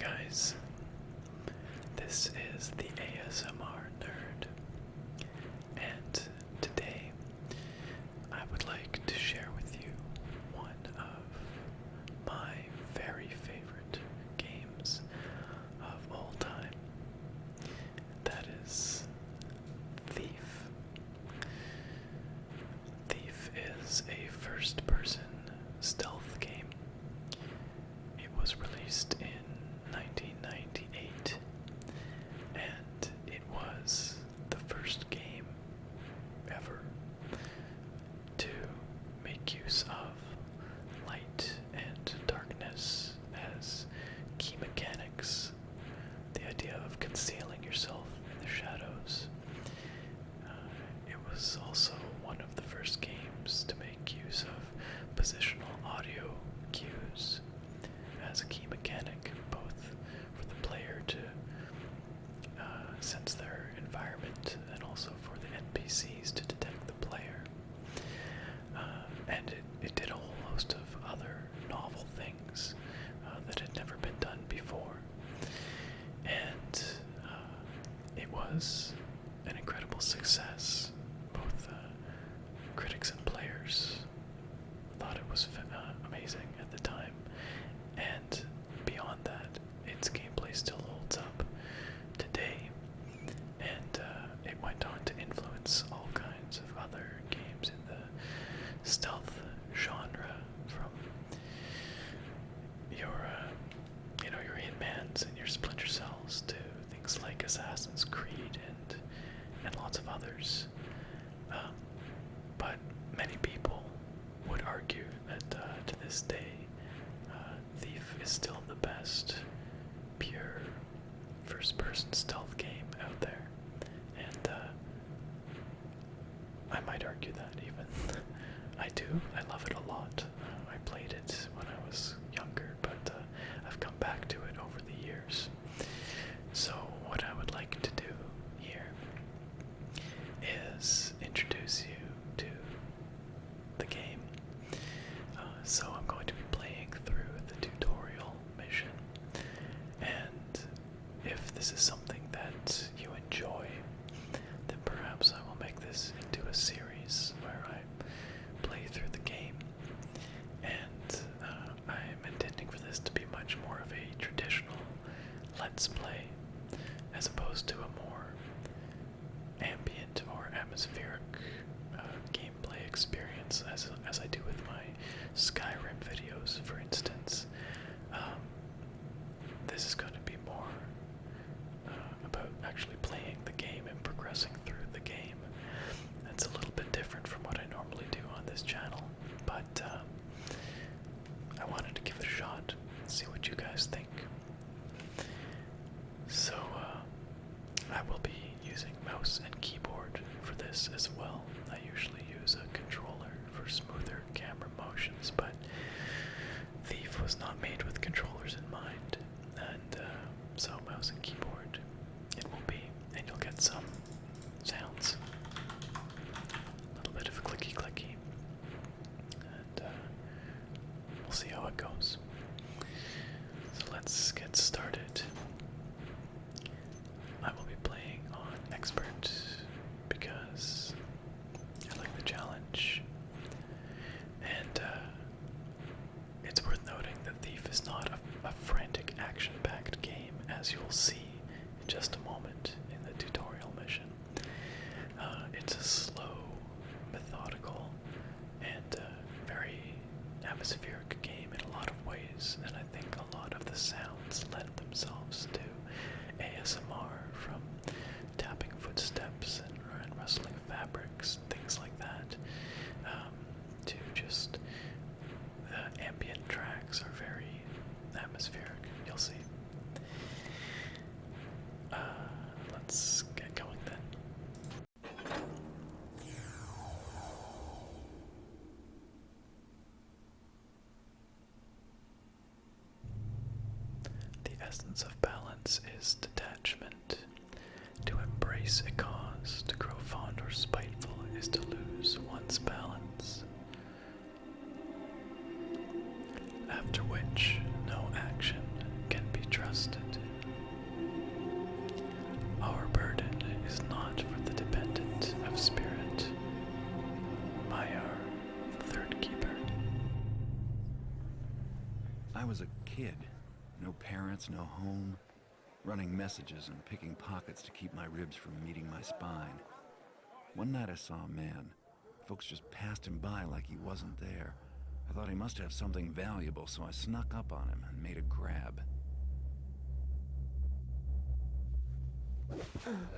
guys. This is the ASMR Nerd, and today I would like to share with you one of my very favorite games of all time. That is Thief. Thief is a first-person stealth game. It was released in 1998, and it was the first game ever to make use of light and darkness as key mechanics. The idea of concealing yourself in the shadows. It was also one of the first games to make use of positional audio cues as a key mechanic, both for the player to sense their environment and also for the NPCs to detect the player. And it did a whole host of other novel things that had never been done before. And it was an incredible success. Both critics and players thought it was amazing at the time. And beyond that, its gameplay still holds up today. And it went on to influence all kinds of other games in the stealth genre, from your your Hitmans and your Splinter Cells to things like Assassin's Creed and lots of others. But many people would argue that to this day, Thief is still the best pure first-person stealth game out there, and I might argue that even. I do. I love it a lot. I played it when I was younger, but I've come back to it over the years. So what I would like to do here is introduce you to the game. So I'm going to be playing through the tutorial mission, and if this is something that you enjoy, then perhaps I will make this into a series where I play through the game. And I'm intending for this to be much more of a traditional Let's Play, as opposed to a more ambient or atmospheric gameplay experience, as I do with my Skyrim videos, for instance. This is going to be more about actually playing the game and progressing through the game. That's a little bit different from what I normally do on this channel, but I wanted to give it a shot and see what you guys think. So I will be using mouse and keyboard for this as well. I usually use a controller for smoother camera motions, but Thief was not made with controllers in mind, and so mouse and keyboard it will be, and you'll get some sounds, a little bit of clicky clicky, and we'll see how it goes. So let's get started. I will be playing on expert because I like the challenge, and it's worth noting that Thief is not a frantic action-packed game, as you'll see in just a moment in the tutorial mission. It's a slow, methodical, and very atmospheric game in a lot of ways, and I think a lot of the sounds lend themselves to ASMR, from tapping footsteps and rustling fabrics, things like that, to just the ambient tracks are very atmospheric. You'll see. Let's get going then. The essence of balance is detachment. To embrace a cause, to grow fond or spiteful, is to lose one's balance. After which no action can be trusted. No parents, no home. Running messages and picking pockets to keep my ribs from meeting my spine. One night I saw a man. Folks just passed him by like he wasn't there. I thought he must have something valuable, so I snuck up on him and made a grab.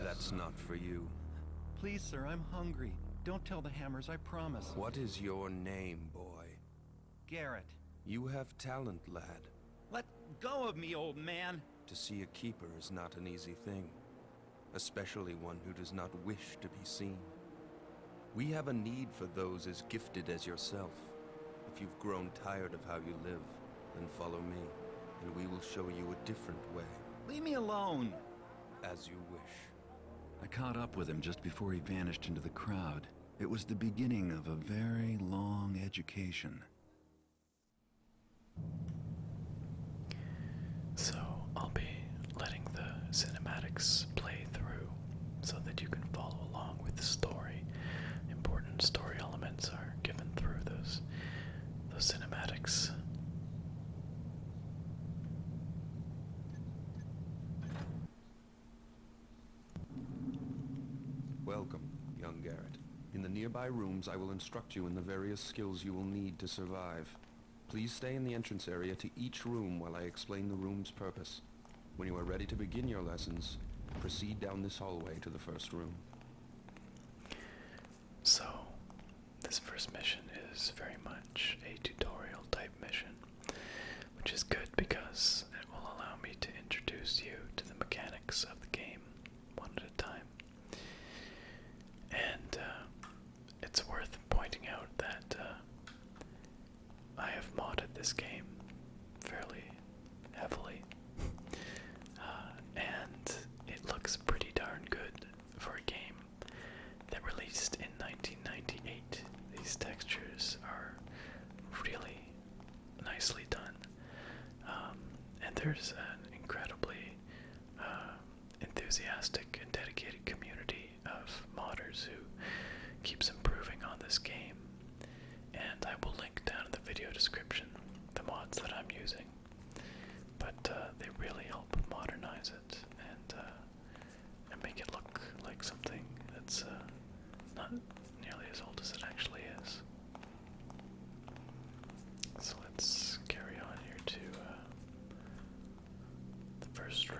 That's not for you. Please, sir, I'm hungry. Don't tell the Hammers, I promise. What is your name, boy? Garrett. You have talent, lad. Let go of me, old man! To see a keeper is not an easy thing, especially one who does not wish to be seen. We have a need for those as gifted as yourself. If you've grown tired of how you live, then follow me, and we will show you a different way. Leave me alone! As you wish. I caught up with him just before he vanished into the crowd. It was the beginning of a very long education. So I'll be letting the cinematics play through so that you can follow along with the story. Important story elements are given through those cinematics. Welcome, young Garrett. In the nearby rooms, I will instruct you in the various skills you will need to survive. Please stay in the entrance area to each room while I explain the room's purpose. When you are ready to begin your lessons, proceed down this hallway to the first room. So, this first mission is very much a tutorial type mission, which is good because it will allow me to introduce you to the mechanics of the game one at a time. And it's worth pointing out that I have modded this game fairly heavily, and it looks pretty darn good for a game that released in 1998. These textures are really nicely done, and there's an incredibly enthusiastic and dedicated community of modders who keeps improving on this game, and I will link down in the video description the mods that I'm using, but they really help modernize it and make it look like something that's not nearly as old as it actually is. So let's carry on here to the first room.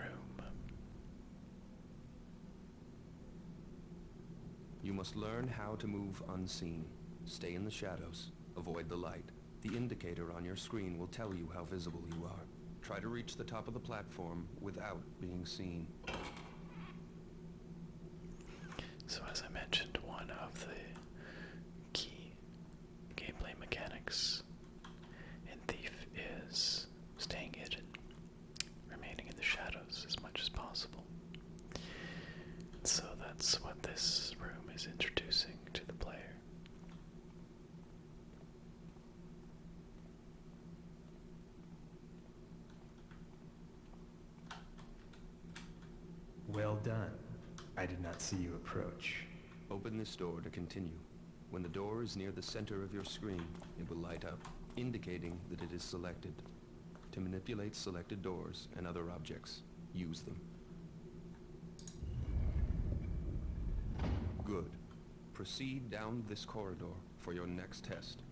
You must learn how to move unseen. Stay in the shadows. Avoid the light. The indicator on your screen will tell you how visible you are. Try to reach the top of the platform without being seen. So as I mentioned, one of the key gameplay mechanics in Thief is staying hidden, remaining in the shadows as much as possible. So that's what this room is introducing to the player. Well done. I did not see you approach. Open this door to continue. When the door is near the center of your screen, it will light up, indicating that it is selected. To manipulate selected doors and other objects, use them. Good. Proceed down this corridor for your next test.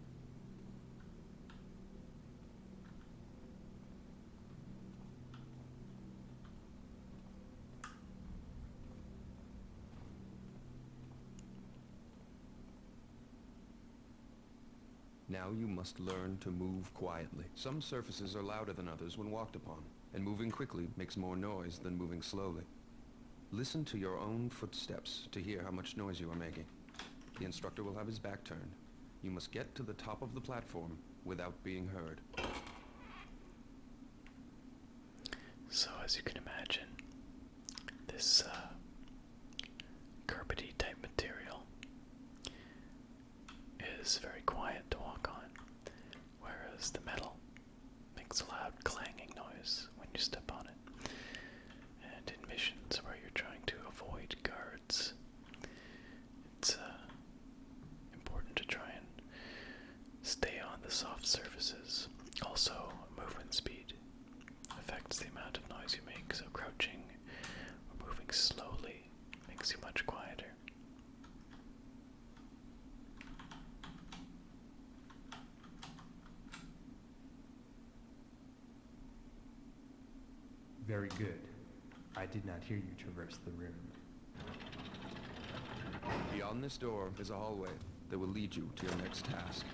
Now you must learn to move quietly. Some surfaces are louder than others when walked upon, and moving quickly makes more noise than moving slowly. Listen to your own footsteps to hear how much noise you are making. The instructor will have his back turned. You must get to the top of the platform without being heard. So as you can imagine, this carpety type material is very quiet to walk on, whereas the metal makes a loud clanging noise when you step on it. And in missions where you're trying to avoid guards, it's important to try and stay on the soft surfaces. Also, movement speed affects It's the amount of noise you make, so crouching or moving slowly makes you much quieter. Very good. I did not hear you traverse the room. Beyond this door is a hallway that will lead you to your next task.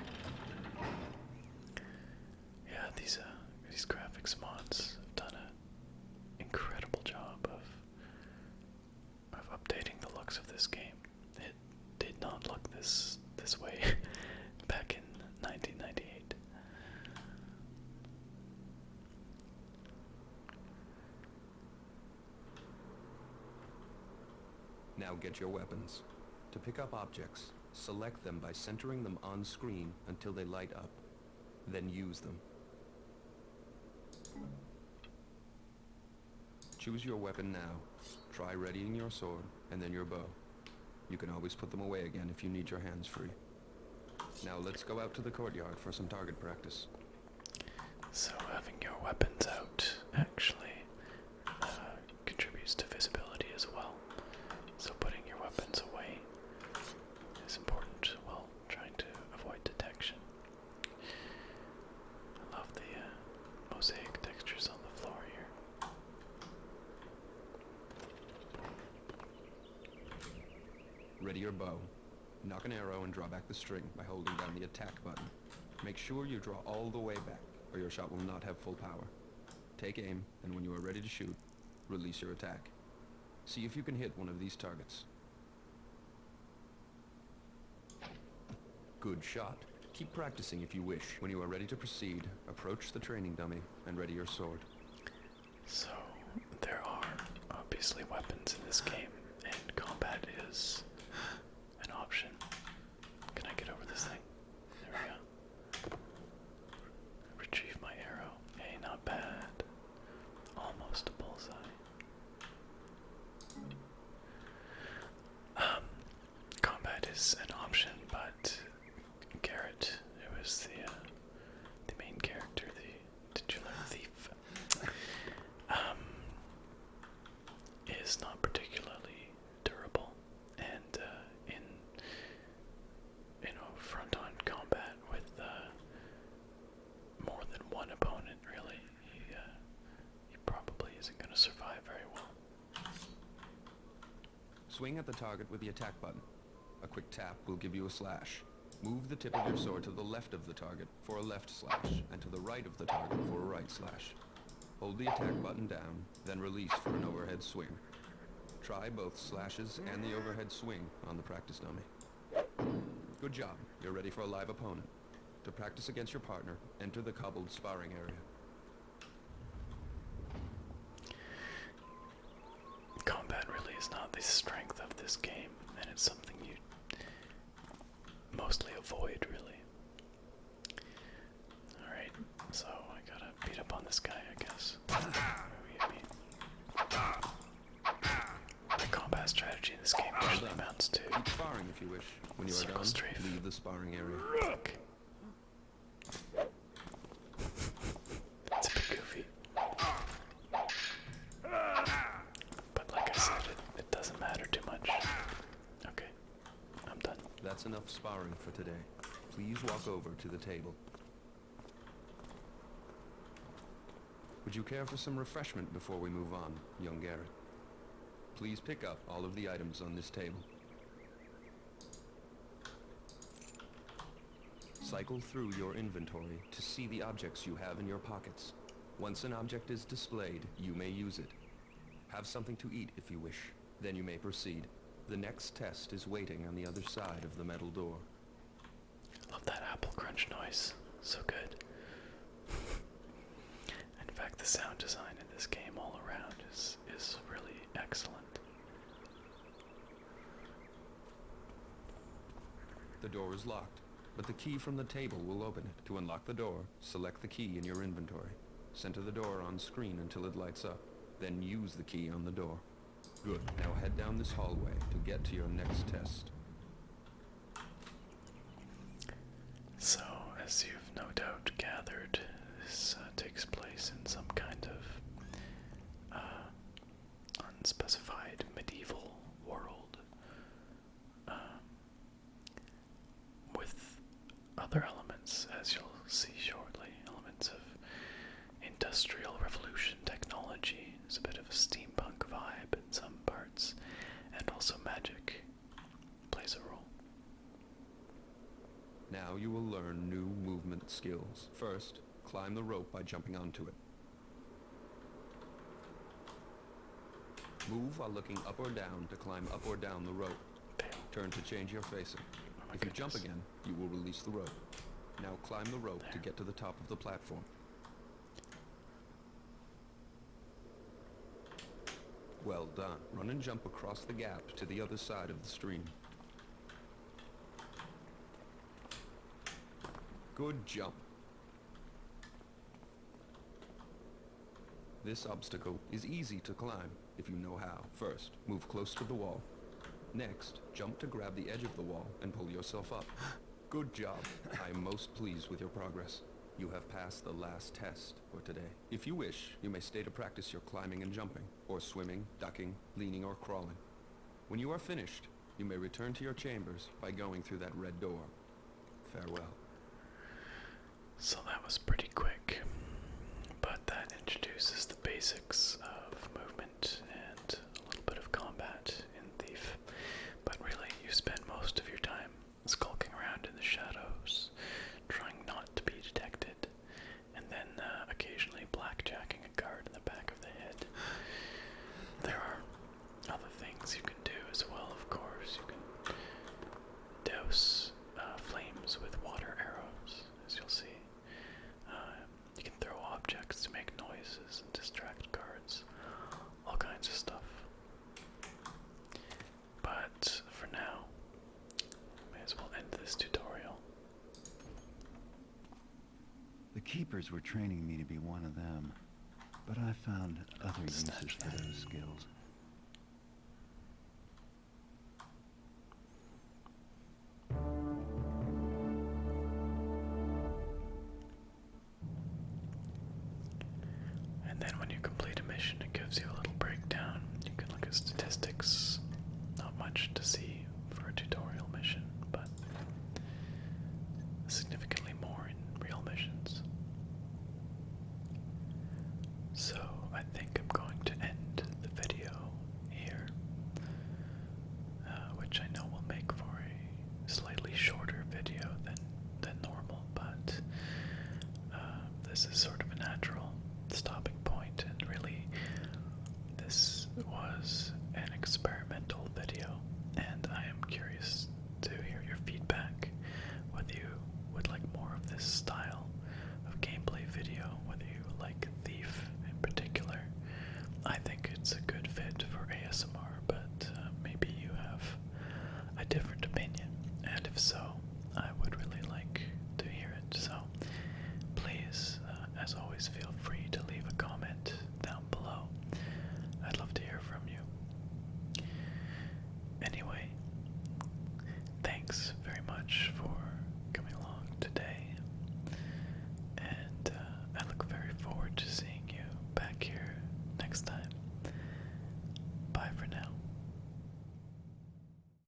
Yeah, these graphics mods have done an incredible job of updating the looks of this game. It did not look this way back in 1998. Now get your weapons. To pick up objects, select them by centering them on screen until they light up. Then use them. Choose your weapon now. Try readying your sword and then your bow. You can always put them away again if you need your hands free. Now let's go out to the courtyard for some target practice. So having your weapons out actually contributes to visibility as well. So putting your weapons away is important while trying to avoid detection. I love the mosaic textures on the floor here. Ready your bow. Knock an arrow and draw back the string by holding down the attack button. Make sure you draw all the way back, or your shot will not have full power. Take aim, and when you are ready to shoot, release your attack. See if you can hit one of these targets. Good shot. Keep practicing if you wish. When you are ready to proceed, approach the training dummy and ready your sword. So there are obviously weapons in this game, and combat is an option. Can I get over this thing? There we go. Retrieve my arrow. Hey, not bad. Almost a bullseye. Combat is an option, but Garrett, who is the main character, the titular thief, is not particularly durable, and in front-on combat with more than one opponent, really, he probably isn't going to survive very well. Swing at the target with the attack button. A quick tap will give you a slash. Move the tip of your sword to the left of the target for a left slash, and to the right of the target for a right slash. Hold the attack button down, then release for an overhead swing. Try both slashes and the overhead swing on the practice dummy. Good job. You're ready for a live opponent. To practice against your partner, enter the cobbled sparring area. Combat really is not the strength of this game, and it's something you mostly avoid, really. Alright, so I gotta beat up on this guy, I guess. The combat strategy in this game usually amounts to Keep sparring if you wish. When you are circle done, strafe. leave the sparring area. Fuck. It's a bit goofy. But like I said, it doesn't matter too much. Okay, I'm done. That's enough sparring for today. Please walk over to the table. Would you care for some refreshment before we move on, young Garrett? Please pick up all of the items on this table. Cycle through your inventory to see the objects you have in your pockets. Once an object is displayed, you may use it. Have something to eat if you wish. Then you may proceed. The next test is waiting on the other side of the metal door. Love that apple crunch noise. So good. In fact, the sound design in this game all around is really excellent. The door is locked, but the key from the table will open it. To unlock the door, select the key in your inventory. Center the door on screen until it lights up. Then use the key on the door. Good. Now head down this hallway to get to your next test. So, as you've no doubt gathered, this takes place in some kind of Now you will learn new movement skills. First, climb the rope by jumping onto it. Move while looking up or down to climb up or down the rope. Turn to change your facing. If you jump again, you will release the rope. Now climb the rope to get to the top of the platform. Well done. Run and jump across the gap to the other side of the stream. Good jump. This obstacle is easy to climb if you know how. First, move close to the wall. Next, jump to grab the edge of the wall and pull yourself up. Good job. I am most pleased with your progress. You have passed the last test for today. If you wish, you may stay to practice your climbing and jumping, or swimming, ducking, leaning, or crawling. When you are finished, you may return to your chambers by going through that red door. Farewell. So that was pretty quick, but that introduces the basics of movement and a little bit of combat in Thief. But really, you spend most of your time skulking around in the shadows, trying not to be detected, and then occasionally blackjacking a guard in the back of the head. There are other things you can do as well, of course. You can douse flames with water arrows, as you'll see. You can throw objects to make noises and distract guards. All kinds of stuff. But for now, may as well end this tutorial. The keepers were training me to be one of them, but I found other uses for those skills. And then when you complete a mission, it gives you a little breakdown. You can look at statistics. Not much to see for a tutorial mission, but significantly more in real missions. So I think I'm going to end the video here, which I know will make for a slightly shorter video than normal, but this is sort of a natural stopping point, and really this was an experimental video, and I am curious to hear your feedback, whether you would like more of this style of gameplay video, whether you like Thief in particular. I think it's a good fit for ASMR, but maybe you have a different opinion, and if so, I would really like to hear it. So please, as always, feel free to leave a comment down below. I'd love to hear from you. Anyway, thanks very much